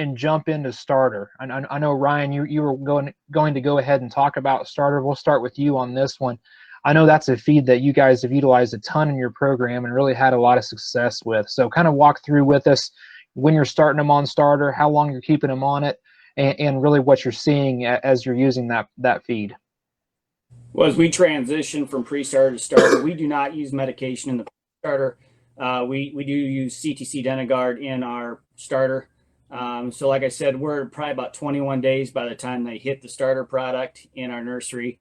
and jump into starter. I know Ryan, you were going to go ahead and talk about starter. We'll start with you on this one. I know that's a feed that you guys have utilized a ton in your program and really had a lot of success with. So kind of walk through with us when you're starting them on starter, how long you're keeping them on it, and really what you're seeing as you're using that feed. Well, as we transition from pre-starter to starter, we do not use medication in the starter. We do use CTC Denagard in our starter. So like I said, we're probably about 21 days by the time they hit the starter product in our nursery.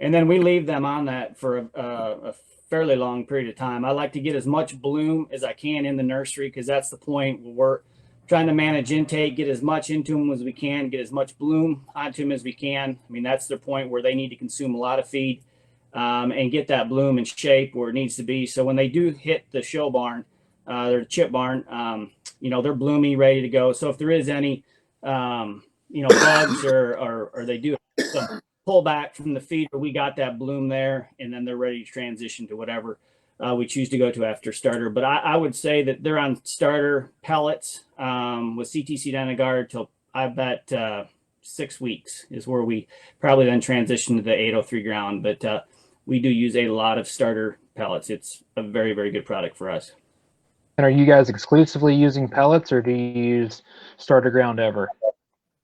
And then we leave them on that for a fairly long period of time. I like to get as much bloom as I can in the nursery, because that's the point where we're trying to manage intake, get as much into them as we can, get as much bloom onto them as we can. I mean, that's the point where they need to consume a lot of feed and get that bloom in shape where it needs to be. So when they do hit the show barn, or the chip barn, they're bloomy, ready to go. So if there is any, bugs or they do have some pull back from the feed, or we got that bloom there, and then they're ready to transition to whatever we choose to go to after starter. But I would say that they're on starter pellets with CTC Denagard till I bet 6 weeks is where we probably then transition to the 803 ground. But we do use a lot of starter pellets. It's a very, very good product for us. And are you guys exclusively using pellets, or do you use starter ground ever?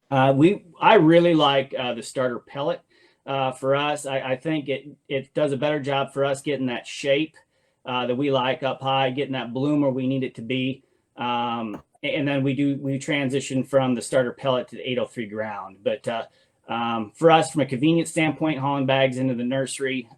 I really like the starter pellet. For us, I think it does a better job for us getting that shape that we like up high, getting that bloom where we need it to be. And then we transition from the starter pellet to the 803 ground. But for us, from a convenience standpoint, hauling bags into the nursery,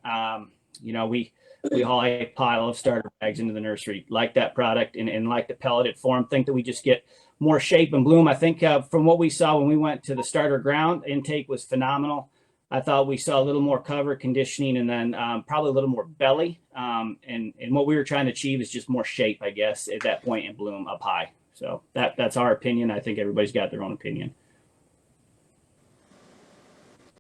we haul a pile of starter bags into the nursery, like that product and like the pelleted form. Think that we just get more shape and bloom. I think from what we saw when we went to the starter ground, intake was phenomenal. I thought we saw a little more cover conditioning, and then probably a little more belly. And what we were trying to achieve is just more shape, I guess, at that point, and bloom up high. So that's our opinion. I think everybody's got their own opinion.